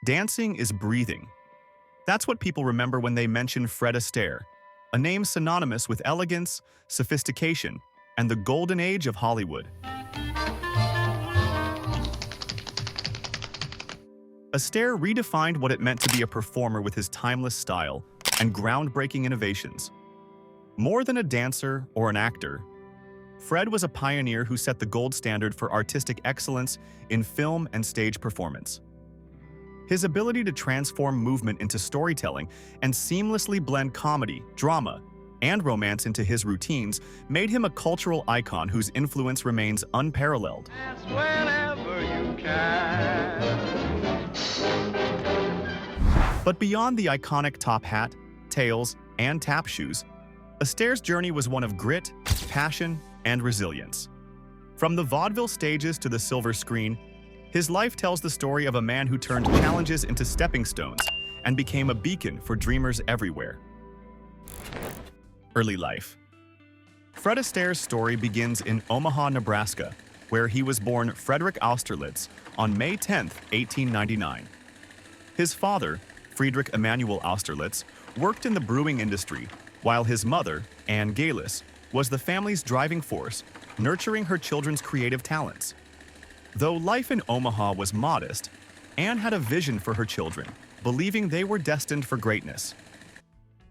Dancing is breathing. That's what people remember when they mention Fred Astaire, a name synonymous with elegance, sophistication, and the golden age of Hollywood. Astaire redefined what it meant to be a performer with his timeless style and groundbreaking innovations. More than a dancer or an actor, Fred was a pioneer who set the gold standard for artistic excellence in film and stage performance. His ability to transform movement into storytelling and seamlessly blend comedy, drama, and romance into his routines made him a cultural icon whose influence remains unparalleled. Whenever you can. But beyond the iconic top hat, tails, and tap shoes, Astaire's journey was one of grit, passion, and resilience. From the vaudeville stages to the silver screen, his life tells the story of a man who turned challenges into stepping stones and became a beacon for dreamers everywhere. Early life. Fred Astaire's story begins in Omaha, Nebraska, where he was born Friedrich Austerlitz on May 10, 1899. His father, Friedrich Emanuel Austerlitz, worked in the brewing industry, while his mother, Anne Geilus, was the family's driving force, nurturing her children's creative talents. Though life in Omaha was modest, Anne had a vision for her children, believing they were destined for greatness.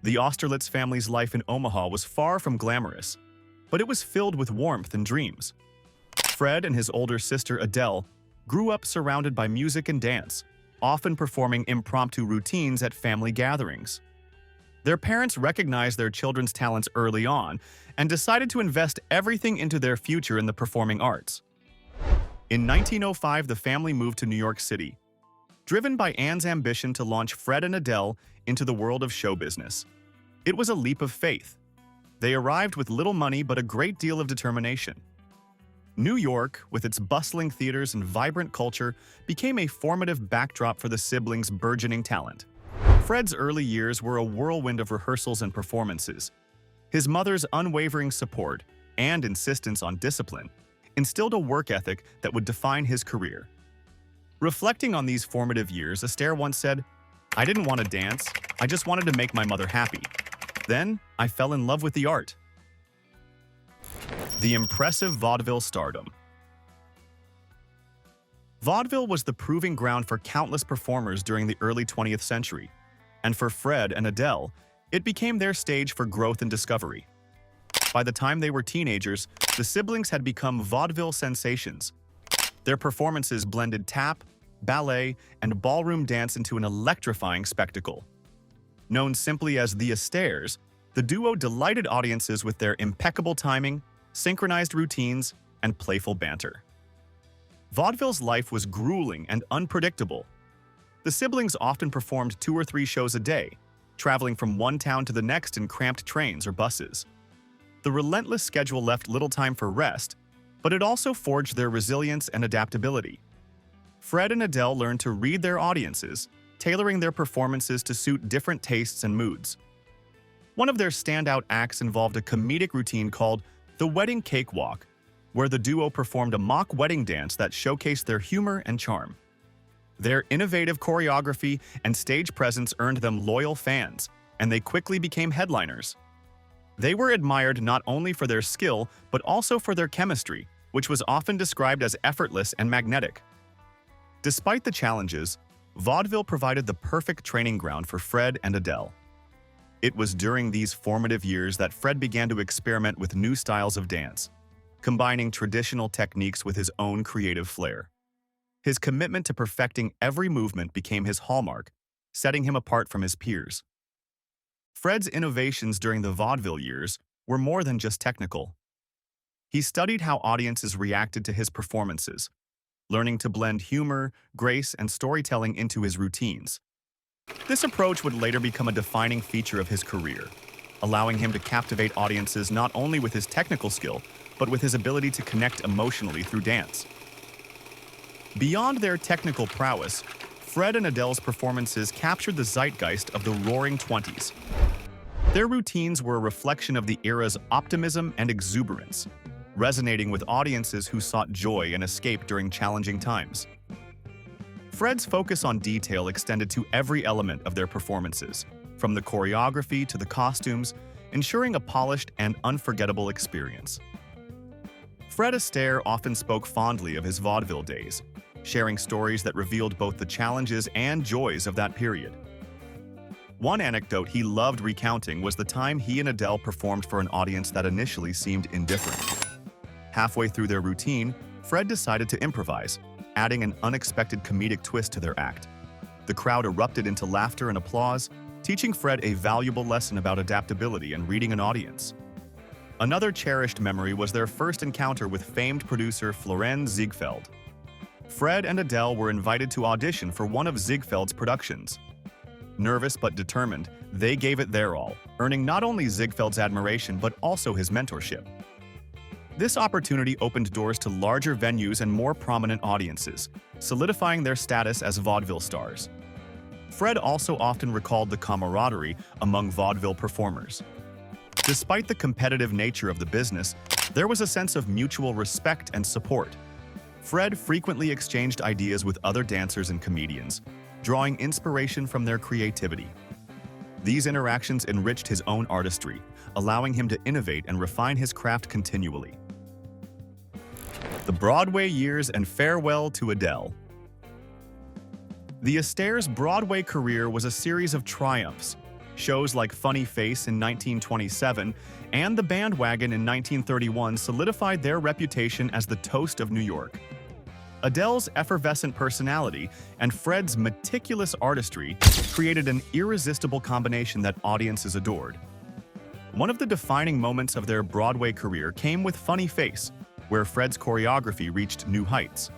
The Austerlitz family's life in Omaha was far from glamorous, but it was filled with warmth and dreams. Fred and his older sister Adele grew up surrounded by music and dance, often performing impromptu routines at family gatherings. Their parents recognized their children's talents early on and decided to invest everything into their future in the performing arts. In 1905, the family moved to New York City, driven by Anne's ambition to launch Fred and Adele into the world of show business. It was a leap of faith. They arrived with little money but a great deal of determination. New York, with its bustling theaters and vibrant culture, became a formative backdrop for the siblings' burgeoning talent. Fred's early years were a whirlwind of rehearsals and performances. His mother's unwavering support and insistence on discipline instilled a work ethic that would define his career. Reflecting on these formative years, Astaire once said, "I didn't want to dance, I just wanted to make my mother happy. Then, I fell in love with the art." The impressive vaudeville stardom. Vaudeville was the proving ground for countless performers during the early 20th century, and for Fred and Adele, it became their stage for growth and discovery. By the time they were teenagers, the siblings had become vaudeville sensations. Their performances blended tap, ballet, and ballroom dance into an electrifying spectacle. Known simply as the Astaires, the duo delighted audiences with their impeccable timing, synchronized routines, and playful banter. Vaudeville's life was grueling and unpredictable. The siblings often performed 2 or 3 shows a day, traveling from one town to the next in cramped trains or buses. The relentless schedule left little time for rest, but it also forged their resilience and adaptability. Fred and Adele learned to read their audiences, tailoring their performances to suit different tastes and moods. One of their standout acts involved a comedic routine called the Wedding Cakewalk, where the duo performed a mock wedding dance that showcased their humor and charm. Their innovative choreography and stage presence earned them loyal fans, and they quickly became headliners. They were admired not only for their skill, but also for their chemistry, which was often described as effortless and magnetic. Despite the challenges, vaudeville provided the perfect training ground for Fred and Adele. It was during these formative years that Fred began to experiment with new styles of dance, combining traditional techniques with his own creative flair. His commitment to perfecting every movement became his hallmark, setting him apart from his peers. Fred's innovations during the vaudeville years were more than just technical. He studied how audiences reacted to his performances, learning to blend humor, grace, and storytelling into his routines. This approach would later become a defining feature of his career, allowing him to captivate audiences not only with his technical skill, but with his ability to connect emotionally through dance. Beyond their technical prowess, Fred and Adele's performances captured the zeitgeist of the Roaring '20s. Their routines were a reflection of the era's optimism and exuberance, resonating with audiences who sought joy and escape during challenging times. Fred's focus on detail extended to every element of their performances, from the choreography to the costumes, ensuring a polished and unforgettable experience. Fred Astaire often spoke fondly of his vaudeville days, sharing stories that revealed both the challenges and joys of that period. One anecdote he loved recounting was the time he and Adele performed for an audience that initially seemed indifferent. Halfway through their routine, Fred decided to improvise, adding an unexpected comedic twist to their act. The crowd erupted into laughter and applause, teaching Fred a valuable lesson about adaptability and reading an audience. Another cherished memory was their first encounter with famed producer Florenz Ziegfeld. Fred and Adele were invited to audition for one of Ziegfeld's productions. Nervous but determined, they gave it their all, earning not only Ziegfeld's admiration but also his mentorship. This opportunity opened doors to larger venues and more prominent audiences, solidifying their status as vaudeville stars. Fred also often recalled the camaraderie among vaudeville performers. Despite the competitive nature of the business, there was a sense of mutual respect and support. Fred frequently exchanged ideas with other dancers and comedians, drawing inspiration from their creativity. These interactions enriched his own artistry, allowing him to innovate and refine his craft continually. The Broadway years and farewell to Adele. The Astaire's Broadway career was a series of triumphs. Shows like Funny Face in 1927 and The Bandwagon in 1931 solidified their reputation as the toast of New York. Adele's effervescent personality and Fred's meticulous artistry created an irresistible combination that audiences adored. One of the defining moments of their Broadway career came with Funny Face, where Fred's choreography reached new heights.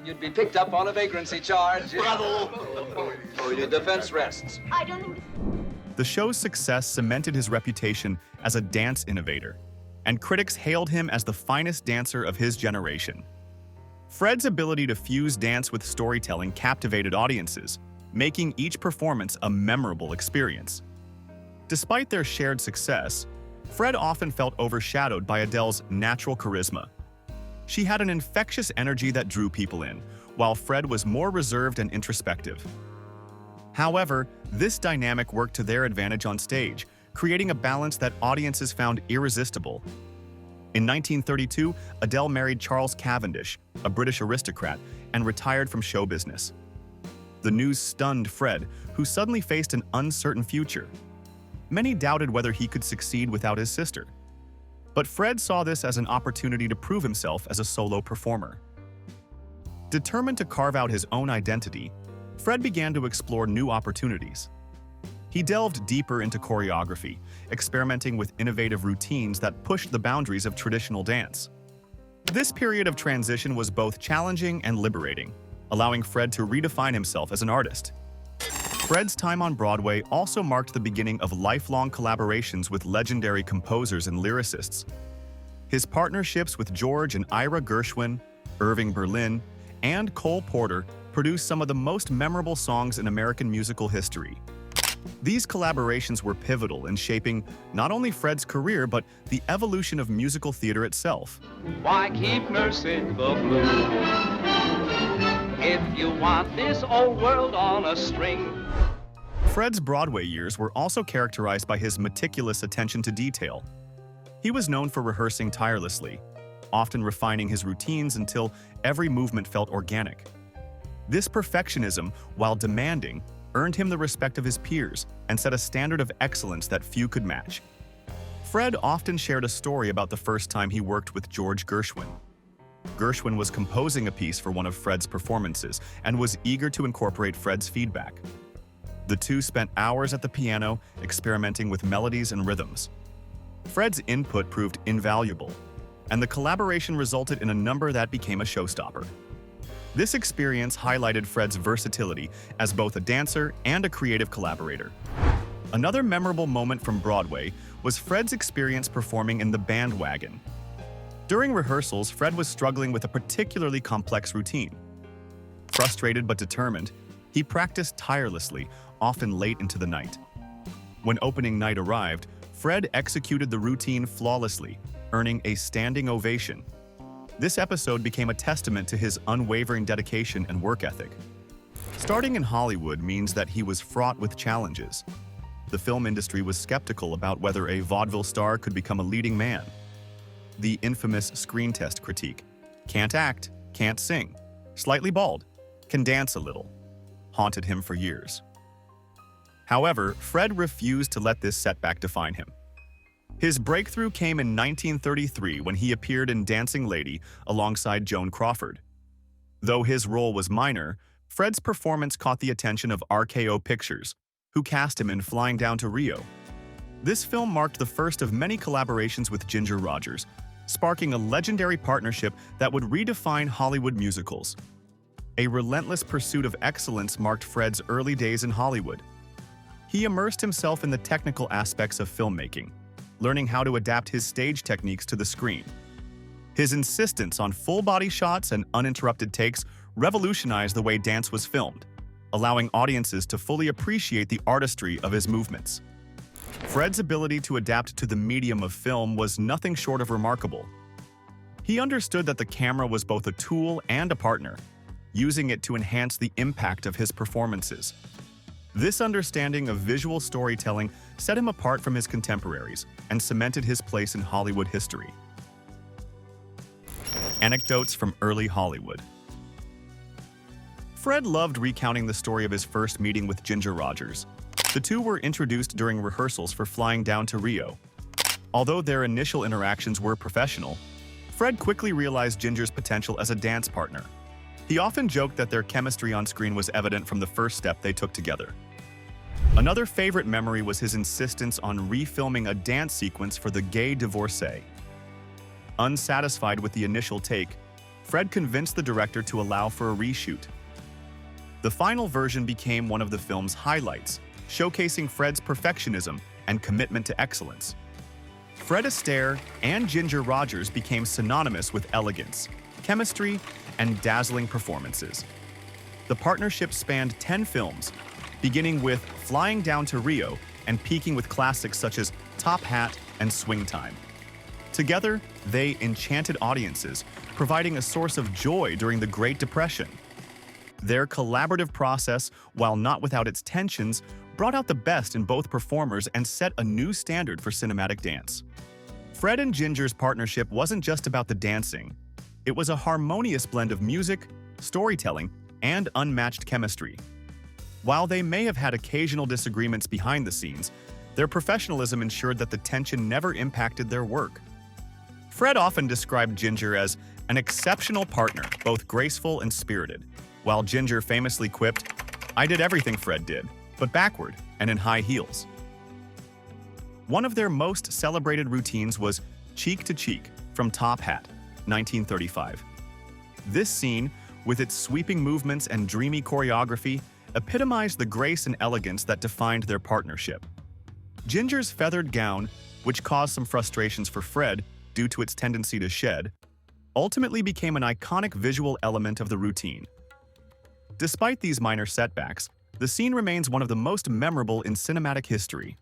You'd be picked up on a vagrancy charge. Bravo! Oh, your defense rests. I don't know. The show's success cemented his reputation as a dance innovator, and critics hailed him as the finest dancer of his generation. Fred's ability to fuse dance with storytelling captivated audiences, making each performance a memorable experience. Despite their shared success, Fred often felt overshadowed by Adele's natural charisma. She had an infectious energy that drew people in, while Fred was more reserved and introspective. However, this dynamic worked to their advantage on stage, creating a balance that audiences found irresistible. In 1932, Adele married Charles Cavendish, a British aristocrat, and retired from show business. The news stunned Fred, who suddenly faced an uncertain future. Many doubted whether he could succeed without his sister. But Fred saw this as an opportunity to prove himself as a solo performer. Determined to carve out his own identity, Fred began to explore new opportunities. He delved deeper into choreography, experimenting with innovative routines that pushed the boundaries of traditional dance. This period of transition was both challenging and liberating, allowing Fred to redefine himself as an artist. Fred's time on Broadway also marked the beginning of lifelong collaborations with legendary composers and lyricists. His partnerships with George and Ira Gershwin, Irving Berlin, and Cole Porter produced some of the most memorable songs in American musical history. These collaborations were pivotal in shaping not only Fred's career but the evolution of musical theater itself. Why keep nursing the blues if you want this old world on a string? Fred's Broadway years were also characterized by his meticulous attention to detail. He was known for rehearsing tirelessly, often refining his routines until every movement felt organic. This perfectionism, while demanding, earned him the respect of his peers and set a standard of excellence that few could match. Fred often shared a story about the first time he worked with George Gershwin. Gershwin was composing a piece for one of Fred's performances and was eager to incorporate Fred's feedback. The two spent hours at the piano, experimenting with melodies and rhythms. Fred's input proved invaluable, and the collaboration resulted in a number that became a showstopper. This experience highlighted Fred's versatility as both a dancer and a creative collaborator. Another memorable moment from Broadway was Fred's experience performing in The Bandwagon. During rehearsals, Fred was struggling with a particularly complex routine. Frustrated but determined, he practiced tirelessly, often late into the night. When opening night arrived, Fred executed the routine flawlessly, earning a standing ovation. This episode became a testament to his unwavering dedication and work ethic. Starting in Hollywood means that he was fraught with challenges. The film industry was skeptical about whether a vaudeville star could become a leading man. The infamous screen test critique, can't act, can't sing, slightly bald, can dance a little, haunted him for years. However, Fred refused to let this setback define him. His breakthrough came in 1933 when he appeared in Dancing Lady alongside Joan Crawford. Though his role was minor, Fred's performance caught the attention of RKO Pictures, who cast him in Flying Down to Rio. This film marked the first of many collaborations with Ginger Rogers, sparking a legendary partnership that would redefine Hollywood musicals. A relentless pursuit of excellence marked Fred's early days in Hollywood. He immersed himself in the technical aspects of filmmaking, learning how to adapt his stage techniques to the screen. His insistence on full-body shots and uninterrupted takes revolutionized the way dance was filmed, allowing audiences to fully appreciate the artistry of his movements. Fred's ability to adapt to the medium of film was nothing short of remarkable. He understood that the camera was both a tool and a partner, using it to enhance the impact of his performances. This understanding of visual storytelling set him apart from his contemporaries and cemented his place in Hollywood history. Anecdotes from early Hollywood. Fred loved recounting the story of his first meeting with Ginger Rogers. The two were introduced during rehearsals for Flying Down to Rio. Although their initial interactions were professional, Fred quickly realized Ginger's potential as a dance partner. He often joked that their chemistry on screen was evident from the first step they took together. Another favorite memory was his insistence on refilming a dance sequence for The Gay Divorcee. Unsatisfied with the initial take, Fred convinced the director to allow for a reshoot. The final version became one of the film's highlights, showcasing Fred's perfectionism and commitment to excellence. Fred Astaire and Ginger Rogers became synonymous with elegance, chemistry, and dazzling performances. The partnership spanned 10 films, beginning with Flying Down to Rio and peaking with classics such as Top Hat and Swing Time. Together, they enchanted audiences, providing a source of joy during the Great Depression. Their collaborative process, while not without its tensions, brought out the best in both performers and set a new standard for cinematic dance. Fred and Ginger's partnership wasn't just about the dancing. It was a harmonious blend of music, storytelling, and unmatched chemistry. While they may have had occasional disagreements behind the scenes, their professionalism ensured that the tension never impacted their work. Fred often described Ginger as an exceptional partner, both graceful and spirited, while Ginger famously quipped, "I did everything Fred did, but backward and in high heels." One of their most celebrated routines was Cheek to Cheek from Top Hat, 1935. This scene, with its sweeping movements and dreamy choreography, epitomized the grace and elegance that defined their partnership. Ginger's feathered gown, which caused some frustrations for Fred due to its tendency to shed, ultimately became an iconic visual element of the routine. Despite these minor setbacks, the scene remains one of the most memorable in cinematic history.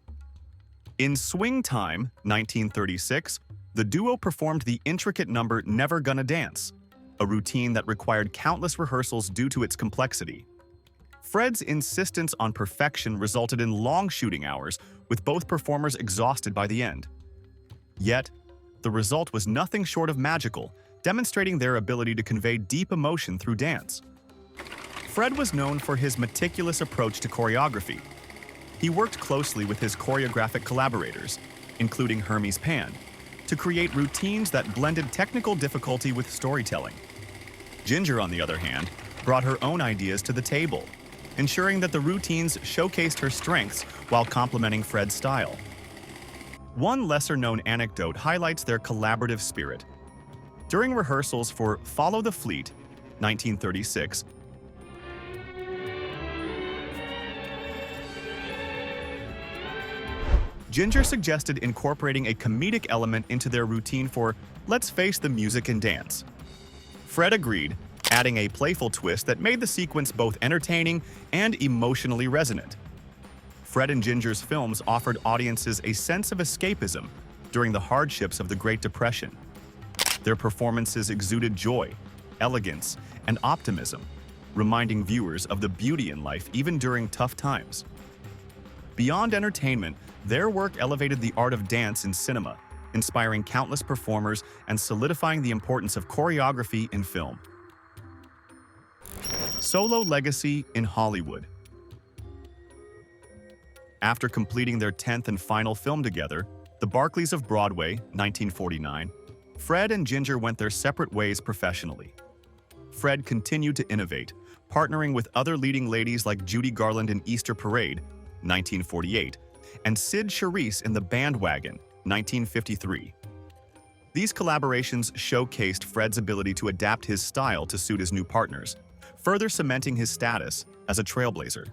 In Swing Time, 1936, the duo performed the intricate number Never Gonna Dance, a routine that required countless rehearsals due to its complexity. Fred's insistence on perfection resulted in long shooting hours, with both performers exhausted by the end. Yet, the result was nothing short of magical, demonstrating their ability to convey deep emotion through dance. Fred was known for his meticulous approach to choreography. He worked closely with his choreographic collaborators, including Hermes Pan, to create routines that blended technical difficulty with storytelling. Ginger, on the other hand, brought her own ideas to the table, ensuring that the routines showcased her strengths while complementing Fred's style. One lesser-known anecdote highlights their collaborative spirit. During rehearsals for Follow the Fleet, 1936, Ginger suggested incorporating a comedic element into their routine for Let's Face the Music and Dance. Fred agreed, adding a playful twist that made the sequence both entertaining and emotionally resonant. Fred and Ginger's films offered audiences a sense of escapism during the hardships of the Great Depression. Their performances exuded joy, elegance, and optimism, reminding viewers of the beauty in life even during tough times. Beyond entertainment, their work elevated the art of dance in cinema, inspiring countless performers and solidifying the importance of choreography in film. Solo legacy in Hollywood. After completing their 10th and final film together, The Barkleys of Broadway, 1949, Fred and Ginger went their separate ways professionally. Fred continued to innovate, partnering with other leading ladies like Judy Garland in Easter Parade, 1948, and Sid Charisse in The Bandwagon, 1953. These collaborations showcased Fred's ability to adapt his style to suit his new partners, further cementing his status as a trailblazer.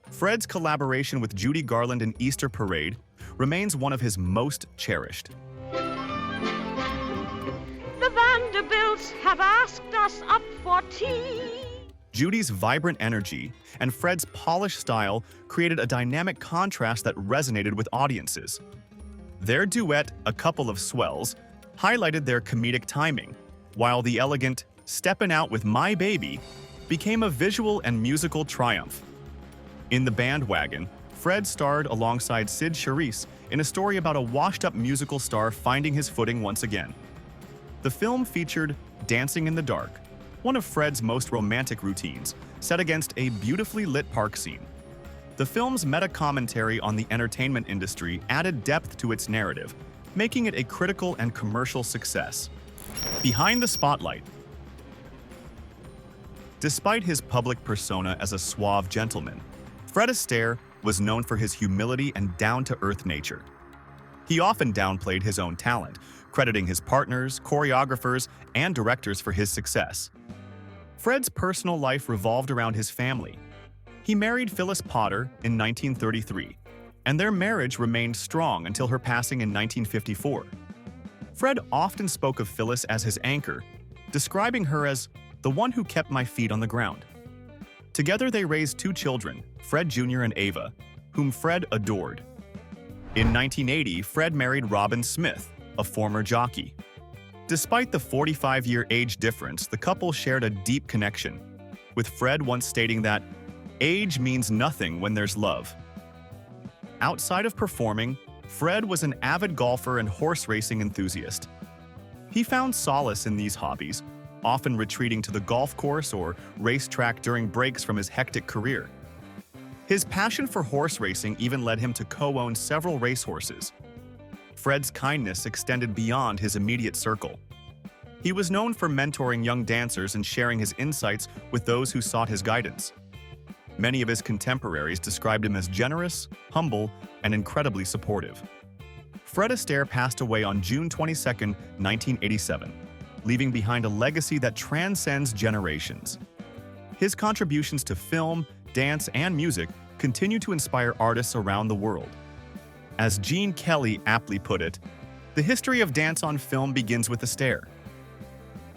Fred's collaboration with Judy Garland in Easter Parade remains one of his most cherished. The Vanderbilts have asked us up for tea. Judy's vibrant energy and Fred's polished style created a dynamic contrast that resonated with audiences. Their duet, A Couple of Swells, highlighted their comedic timing, while the elegant Steppin' Out with My Baby became a visual and musical triumph. In The Bandwagon, Fred starred alongside Sid Charisse in a story about a washed-up musical star finding his footing once again. The film featured Dancing in the Dark, one of Fred's most romantic routines, set against a beautifully lit park scene. The film's meta-commentary on the entertainment industry added depth to its narrative, making it a critical and commercial success. Behind the spotlight. Despite his public persona as a suave gentleman, Fred Astaire was known for his humility and down-to-earth nature. He often downplayed his own talent, crediting his partners, choreographers, and directors for his success. Fred's personal life revolved around his family. He married Phyllis Potter in 1933, and their marriage remained strong until her passing in 1954. Fred often spoke of Phyllis as his anchor, describing her as the one who kept my feet on the ground. Together they raised two children, Fred Jr. and Ava, whom Fred adored. In 1980, Fred married Robin Smith, a former jockey. Despite the 45-year age difference, the couple shared a deep connection, with Fred once stating that, "Age means nothing when there's love." Outside of performing, Fred was an avid golfer and horse racing enthusiast. He found solace in these hobbies, often retreating to the golf course or racetrack during breaks from his hectic career. His passion for horse racing even led him to co-own several racehorses. Fred's kindness extended beyond his immediate circle. He was known for mentoring young dancers and sharing his insights with those who sought his guidance. Many of his contemporaries described him as generous, humble, and incredibly supportive. Fred Astaire passed away on June 22, 1987, leaving behind a legacy that transcends generations. His contributions to film, dance, and music continue to inspire artists around the world. As Gene Kelly aptly put it, the history of dance on film begins with Astaire.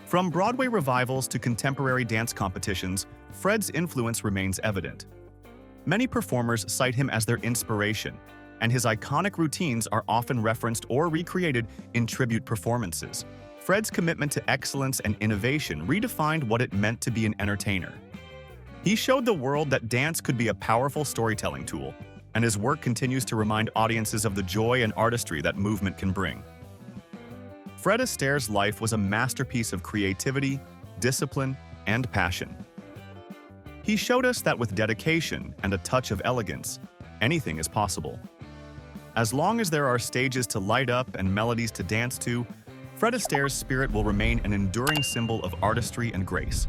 From Broadway revivals to contemporary dance competitions, Fred's influence remains evident. Many performers cite him as their inspiration, and his iconic routines are often referenced or recreated in tribute performances. Fred's commitment to excellence and innovation redefined what it meant to be an entertainer. He showed the world that dance could be a powerful storytelling tool, and his work continues to remind audiences of the joy and artistry that movement can bring. Fred Astaire's life was a masterpiece of creativity, discipline, and passion. He showed us that with dedication and a touch of elegance, anything is possible. As long as there are stages to light up and melodies to dance to, Fred Astaire's spirit will remain an enduring symbol of artistry and grace.